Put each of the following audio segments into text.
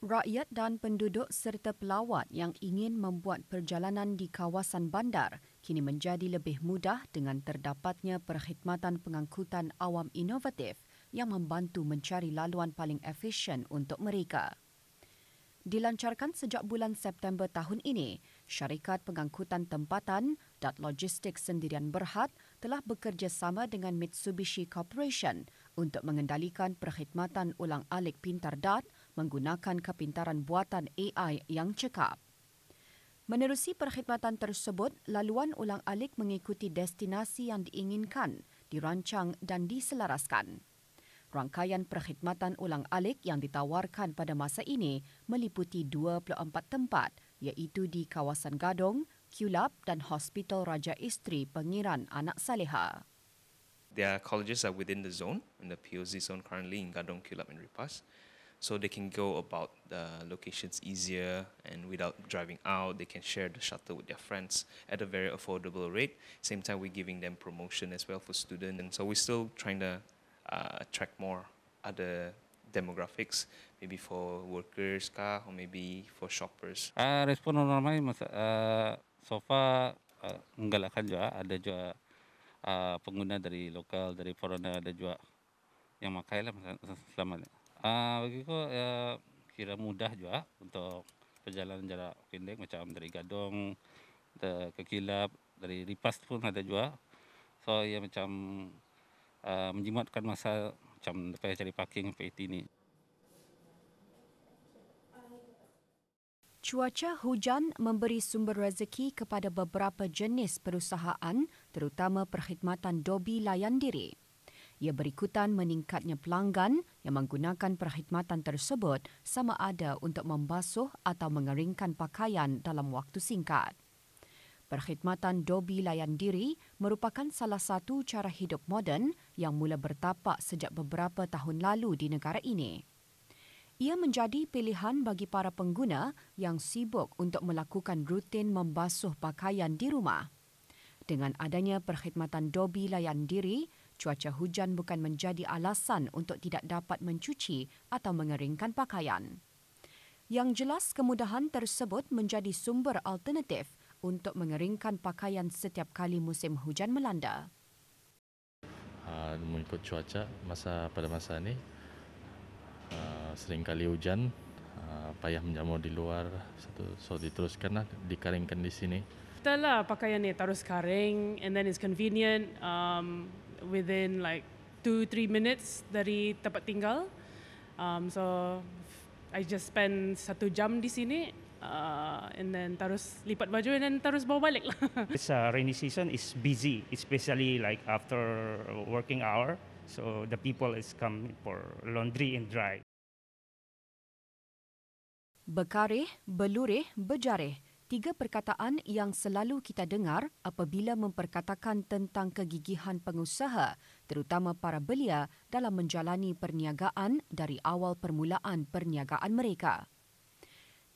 Rakyat dan penduduk serta pelawat yang ingin membuat perjalanan di kawasan bandar kini menjadi lebih mudah dengan terdapatnya perkhidmatan pengangkutan awam inovatif yang membantu mencari laluan paling efisien untuk mereka. Dilancarkan sejak bulan September tahun ini, syarikat pengangkutan tempatan dan logistik sendirian Berhad telah bekerjasama dengan Mitsubishi Corporation untuk mengendalikan perkhidmatan ulang-alik pintar DAT menggunakan kepintaran buatan AI yang cekap. Menerusi perkhidmatan tersebut, laluan ulang-alik mengikuti destinasi yang diinginkan, dirancang dan diselaraskan. Rangkaian perkhidmatan ulang-alik yang ditawarkan pada masa ini meliputi 24 tempat iaitu di kawasan Gadong, Kulab dan Hospital Raja Isteri Pengiran Anak Saleha. Their colleges are within the zone, in the POZ zone currently in Gadong, Kulab and Ripas. So they can go about the locations easier and without driving out, they can share the shuttle with their friends at a very affordable rate. Same time, we're giving them promotion as well for students. And so we're still trying to attract more other demographics, maybe for workers kah, or maybe for shoppers. Respon orang ramai so far menggalakkan juga, ada juga pengguna dari lokal, dari foreigner, ada juga yang makai lah selama ni. Bagiku kira mudah juga untuk perjalanan jarak pendek macam dari Gadong ke Kilap, dari Ripas pun ada juga. So ia macam menjimatkan masa macam payah cari parking PAT ni. Cuaca hujan memberi sumber rezeki kepada beberapa jenis perusahaan, terutama perkhidmatan dobi layan diri. Ia berikutan meningkatnya pelanggan yang menggunakan perkhidmatan tersebut sama ada untuk membasuh atau mengeringkan pakaian dalam waktu singkat. Perkhidmatan dobi layan diri merupakan salah satu cara hidup moden yang mula bertapak sejak beberapa tahun lalu di negara ini. Ia menjadi pilihan bagi para pengguna yang sibuk untuk melakukan rutin membasuh pakaian di rumah. Dengan adanya perkhidmatan dobi layan diri, cuaca hujan bukan menjadi alasan untuk tidak dapat mencuci atau mengeringkan pakaian. Yang jelas, kemudahan tersebut menjadi sumber alternatif untuk mengeringkan pakaian setiap kali musim hujan melanda. Mengikut cuaca pada masa ini, sering kali hujan, payah menjamur di luar, so diteruskanlah dikeringkan di sini. Setelah pakaian ni taruh kering, and then it's convenient within like 2-3 minutes dari tempat tinggal. So I just spend 1 jam di sini, and then terus lipat baju and then terus bawa balik lah. This rainy season is busy, especially like after working hour. So the people is come for laundry and dry. Bekarih, belurih, bejarih. 3 perkataan yang selalu kita dengar apabila memperkatakan tentang kegigihan pengusaha, terutama para belia dalam menjalani perniagaan dari awal permulaan perniagaan mereka.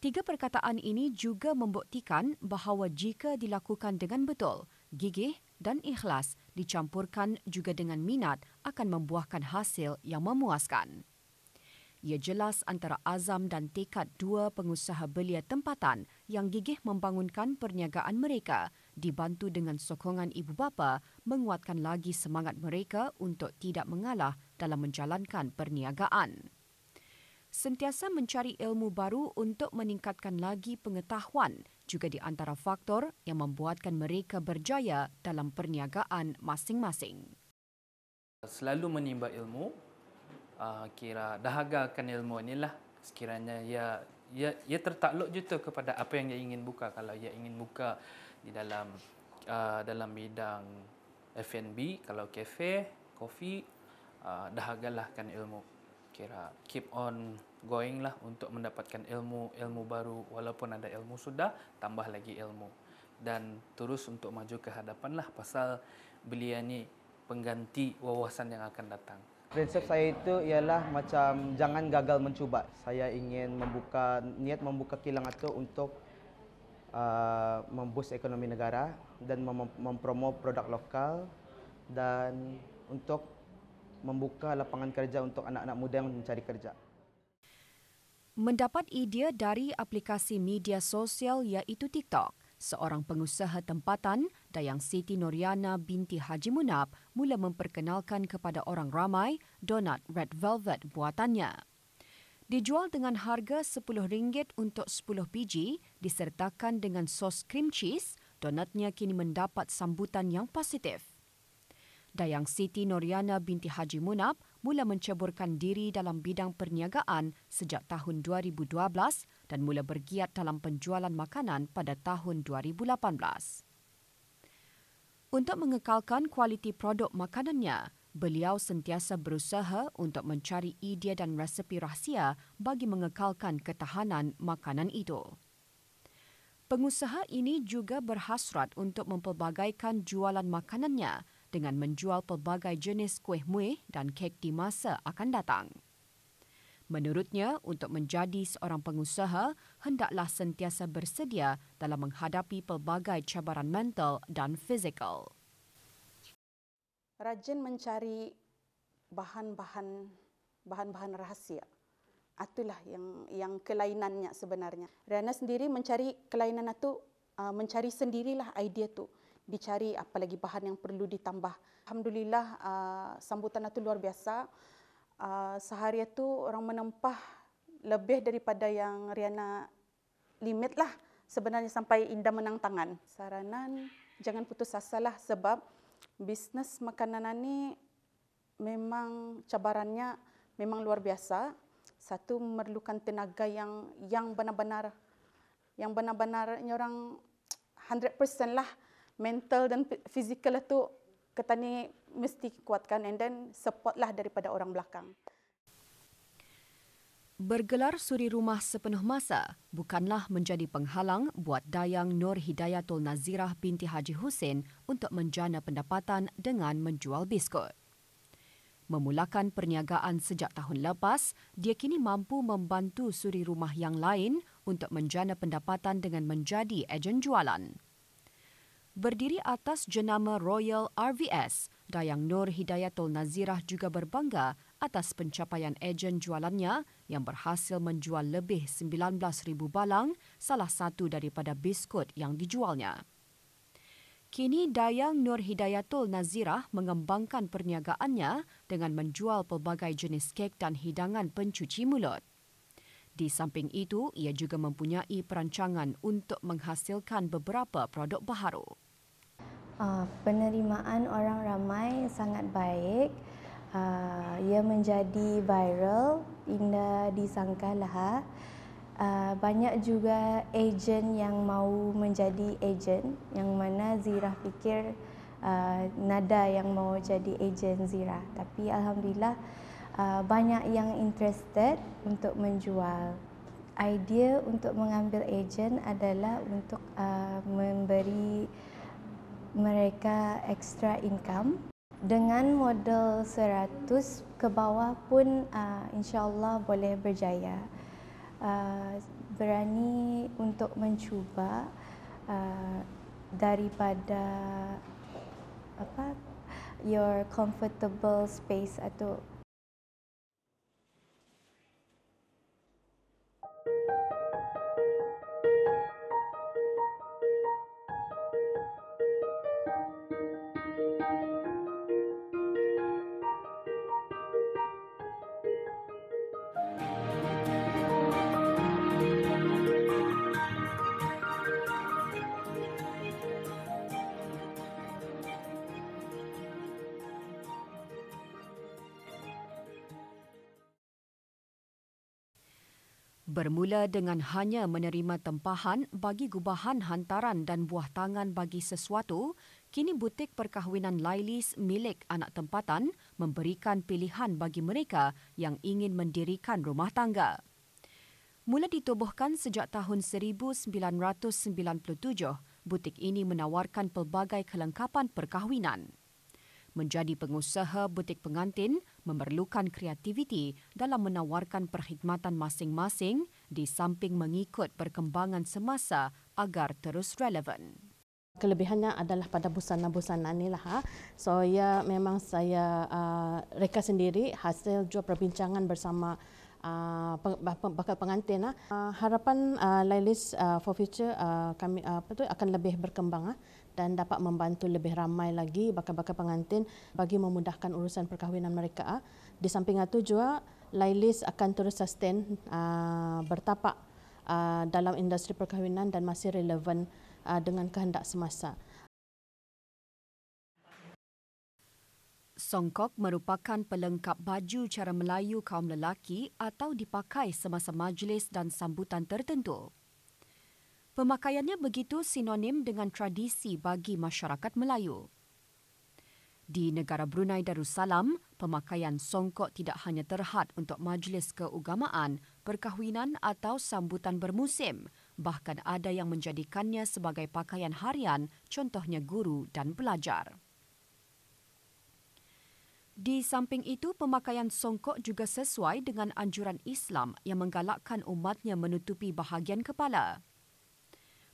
3 perkataan ini juga membuktikan bahawa jika dilakukan dengan betul, gigih dan ikhlas dicampurkan juga dengan minat akan membuahkan hasil yang memuaskan. Ia jelas antara azam dan tekad 2 pengusaha belia tempatan yang gigih membangunkan perniagaan mereka dibantu dengan sokongan ibu bapa menguatkan lagi semangat mereka untuk tidak mengalah dalam menjalankan perniagaan. Sentiasa mencari ilmu baru untuk meningkatkan lagi pengetahuan juga di antara faktor yang membuatkan mereka berjaya dalam perniagaan masing-masing. Selalu menimba ilmu, kira dahaga ilmu inilah, sekiranya ia tertakluk je tu kepada apa yang ia ingin buka. Kalau ia ingin buka di dalam bidang F&B, kalau kafe, kopi, dahagalah ilmu. Kira keep on going lah untuk mendapatkan ilmu baru. Walaupun ada ilmu sudah, tambah lagi ilmu. Dan terus untuk maju ke hadapan lah, pasal belia ni pengganti wawasan yang akan datang. Prinsip saya itu ialah macam jangan gagal mencuba. Saya ingin niat membuka kilang itu untuk memboost ekonomi negara dan mempromo produk lokal dan untuk membuka lapangan kerja untuk anak-anak muda yang mencari kerja. Mendapat idea dari aplikasi media sosial iaitu TikTok, seorang pengusaha tempatan, Dayang Siti Noriana binti Haji Munab, mula memperkenalkan kepada orang ramai donat Red Velvet buatannya. Dijual dengan harga RM10 untuk 10 biji, disertakan dengan sos cream cheese, donatnya kini mendapat sambutan yang positif. Dayang Siti Noriana binti Haji Munab mula menceburkan diri dalam bidang perniagaan sejak tahun 2012 dan mula bergiat dalam penjualan makanan pada tahun 2018. Untuk mengekalkan kualiti produk makanannya, beliau sentiasa berusaha untuk mencari idea dan resepi rahsia bagi mengekalkan ketahanan makanan itu. Pengusaha ini juga berhasrat untuk mempelbagaikan jualan makanannya dengan menjual pelbagai jenis kuih muih dan kek di masa akan datang. Menurutnya, untuk menjadi seorang pengusaha, hendaklah sentiasa bersedia dalam menghadapi pelbagai cabaran mental dan fizikal. Rajin mencari bahan-bahan rahasia. Itulah yang kelainannya sebenarnya. Riana sendiri mencari kelainan itu, mencari sendirilah idea tu. Dicari apa lagi bahan yang perlu ditambah. Alhamdulillah, sambutan itu luar biasa. Sehari itu orang menempah lebih daripada yang Riana limit lah. Sebenarnya sampai Indah menang tangan. Saranan, jangan putus asa lah sebab bisnes makanan ini memang cabarannya memang luar biasa. Satu, memerlukan tenaga yang benar-benar orang 100% lah. Mental dan fizikal itu kita ni mesti kuatkan, and then support lah daripada orang belakang. Bergelar suri rumah sepenuh masa bukanlah menjadi penghalang buat Dayang Nur Hidayatul Nazirah binti Haji Hussein untuk menjana pendapatan dengan menjual biskut. Memulakan perniagaan sejak tahun lepas, dia kini mampu membantu suri rumah yang lain untuk menjana pendapatan dengan menjadi ejen jualan. Berdiri atas jenama Royal RVS, Dayang Nur Hidayatul Nazirah juga berbangga atas pencapaian ejen jualannya yang berhasil menjual lebih 19,000 balang, salah satu daripada biskut yang dijualnya. Kini Dayang Nur Hidayatul Nazirah mengembangkan perniagaannya dengan menjual pelbagai jenis kek dan hidangan pencuci mulut. Di samping itu, ia juga mempunyai perancangan untuk menghasilkan beberapa produk baharu. Penerimaan orang ramai sangat baik. Ia menjadi viral, indah disangkalah. Banyak juga ejen yang mahu menjadi ejen, yang mana Zirah fikir nada yang mahu jadi ejen Zirah. Tapi Alhamdulillah banyak yang interested untuk menjual. Idea untuk mengambil ejen adalah untuk memberi mereka extra income. Dengan modal 100 ke bawah pun insyaAllah boleh berjaya. Berani untuk mencuba daripada your comfortable space atau Bermula dengan hanya menerima tempahan bagi gubahan hantaran dan buah tangan bagi sesuatu, kini butik perkahwinan Lailis milik anak tempatan memberikan pilihan bagi mereka yang ingin mendirikan rumah tangga. Mula ditubuhkan sejak tahun 1997, butik ini menawarkan pelbagai kelengkapan perkahwinan. Menjadi pengusaha butik pengantin memerlukan kreativiti dalam menawarkan perkhidmatan masing-masing di samping mengikut perkembangan semasa agar terus relevan. Kelebihannya adalah pada busana-busana ni lah. So ya memang saya reka sendiri hasil juga perbincangan bersama bakal pengantin. Harapan Lailis for future kami akan lebih berkembang dan dapat membantu lebih ramai lagi bakal-bakal pengantin bagi memudahkan urusan perkahwinan mereka. Di samping itu juga Lailis akan terus sustain bertapak dalam industri perkahwinan dan masih relevan dengan kehendak semasa. Songkok merupakan pelengkap baju cara Melayu kaum lelaki atau dipakai semasa majlis dan sambutan tertentu. Pemakaiannya begitu sinonim dengan tradisi bagi masyarakat Melayu. Di negara Brunei Darussalam, pemakaian songkok tidak hanya terhad untuk majlis keagamaan, perkahwinan atau sambutan bermusim, bahkan ada yang menjadikannya sebagai pakaian harian, contohnya guru dan pelajar. Di samping itu, pemakaian songkok juga sesuai dengan anjuran Islam yang menggalakkan umatnya menutupi bahagian kepala.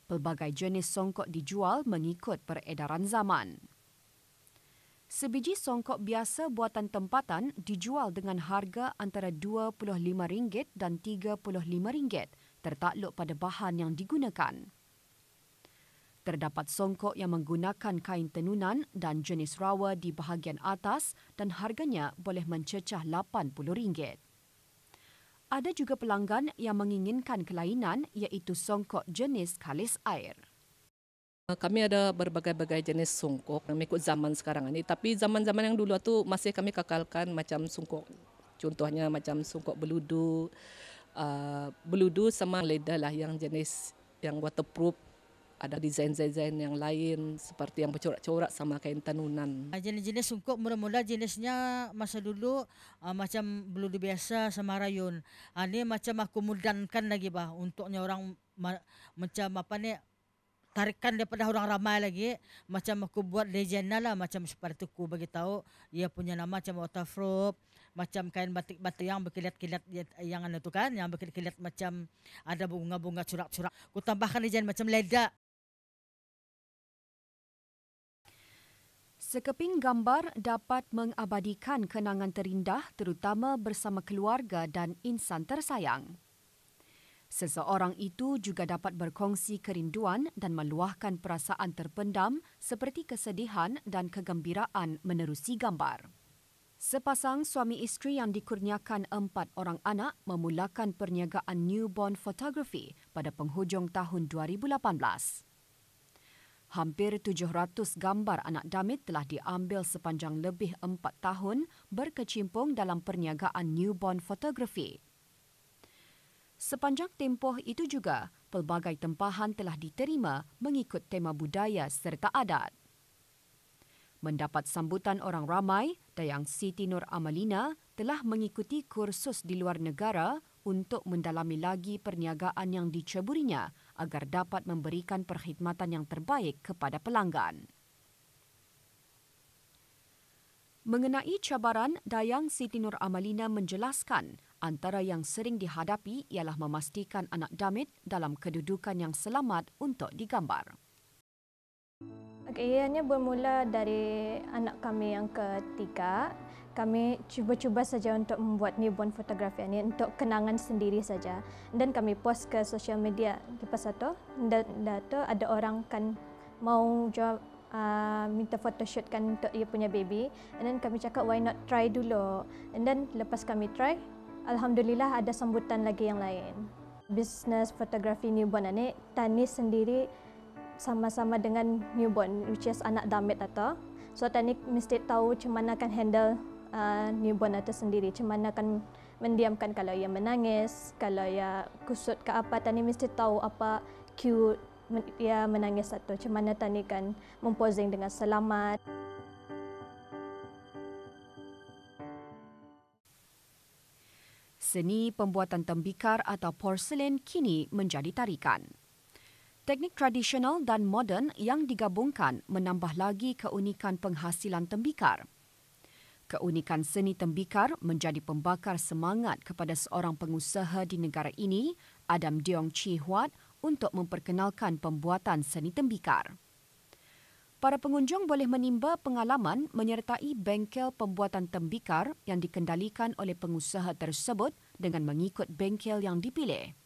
Pelbagai jenis songkok dijual mengikut peredaran zaman. Sebiji songkok biasa buatan tempatan dijual dengan harga antara RM25 dan RM35, tertakluk pada bahan yang digunakan. Terdapat songkok yang menggunakan kain tenunan dan jenis rawa di bahagian atas dan harganya boleh mencecah RM80. Ada juga pelanggan yang menginginkan kelainan iaitu songkok jenis kalis air. Kami ada berbagai-bagai jenis songkok mengikut zaman sekarang ini. Tapi zaman-zaman yang dulu tu masih kami kekalkan macam songkok. Contohnya macam songkok beludu. Beludu sama leda lah yang jenis yang waterproof. Ada desain-desain yang lain seperti yang bercorak-corak sama kain tenunan. Jenis-jenis songkok mula-mula jenisnya masa dulu macam beludu biasa sama rayun. Ini macam aku mudankan lagi bah untuknya orang macam apa ni tarikan daripada orang ramai lagi. Macam aku buat legenda lah macam seperti aku bagi tahu ia punya nama macam waterproof. Macam kain batik-batik yang berkilat-kilat yang anu tu kan, yang berkilat-kilat macam ada bunga-bunga corak-corak. Aku tambahkan desain macam leda. Sekeping gambar dapat mengabadikan kenangan terindah terutama bersama keluarga dan insan tersayang. Seseorang itu juga dapat berkongsi kerinduan dan meluahkan perasaan terpendam seperti kesedihan dan kegembiraan menerusi gambar. Sepasang suami isteri yang dikurniakan 4 orang anak memulakan perniagaan newborn photography pada penghujung tahun 2018. Hampir 700 gambar anak damit telah diambil sepanjang lebih 4 tahun berkecimpung dalam perniagaan newborn photography. Sepanjang tempoh itu juga, pelbagai tempahan telah diterima mengikut tema budaya serta adat. Mendapat sambutan orang ramai, Dayang Siti Nur Amalina telah mengikuti kursus di luar negara untuk mendalami lagi perniagaan yang diceburinya agar dapat memberikan perkhidmatan yang terbaik kepada pelanggan. Mengenai cabaran, Dayang Siti Nur Amalina menjelaskan antara yang sering dihadapi ialah memastikan anak damit dalam kedudukan yang selamat untuk digambar. Ianya bermula dari anak kami yang ketiga. Kami cuba-cuba saja untuk membuat newborn fotografi ini untuk kenangan sendiri saja. Dan kami post ke sosial media. Lepas itu, ada orang kan mau jual, minta photoshoot kan untuk dia punya baby. And then kami cakap why not try dulu. And then lepas kami try, alhamdulillah ada sambutan lagi yang lain. Bisnes fotografi newborn ini, Tani sendiri sama-sama dengan newborn, which is anak damit atau. So Tani mesti tahu macam mana akan handle newborn itu sendiri, macam mana akan mendiamkan kalau ia menangis, kalau ia kusut ke apa, Tani mesti tahu apa cue ia menangis atau macam mana Tani kan memposing dengan selamat. Seni pembuatan tembikar atau porselen kini menjadi tarikan. Teknik tradisional dan moden yang digabungkan menambah lagi keunikan penghasilan tembikar. Keunikan seni tembikar menjadi pembakar semangat kepada seorang pengusaha di negara ini, Adam Deong Chee Huat, untuk memperkenalkan pembuatan seni tembikar. Para pengunjung boleh menimba pengalaman menyertai bengkel pembuatan tembikar yang dikendalikan oleh pengusaha tersebut dengan mengikut bengkel yang dipilih.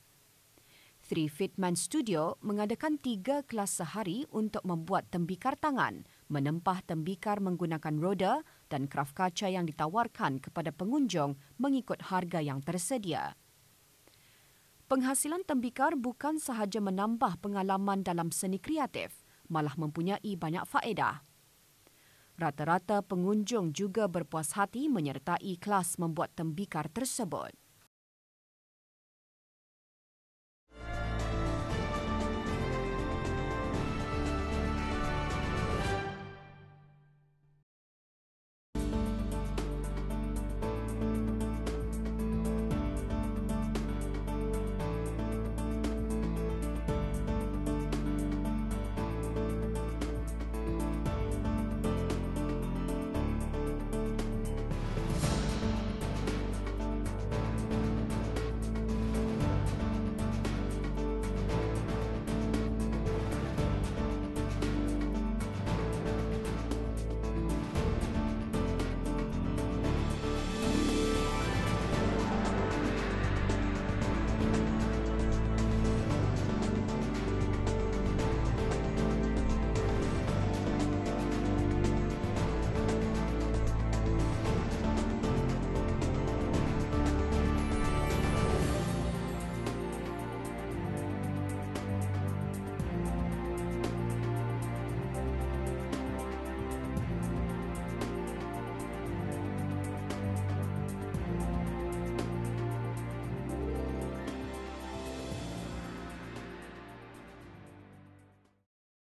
3 Fitman Studio mengadakan 3 kelas sehari untuk membuat tembikar tangan, menempah tembikar menggunakan roda dan kraf kaca yang ditawarkan kepada pengunjung mengikut harga yang tersedia. Penghasilan tembikar bukan sahaja menambah pengalaman dalam seni kreatif, malah mempunyai banyak faedah. Rata-rata pengunjung juga berpuas hati menyertai kelas membuat tembikar tersebut.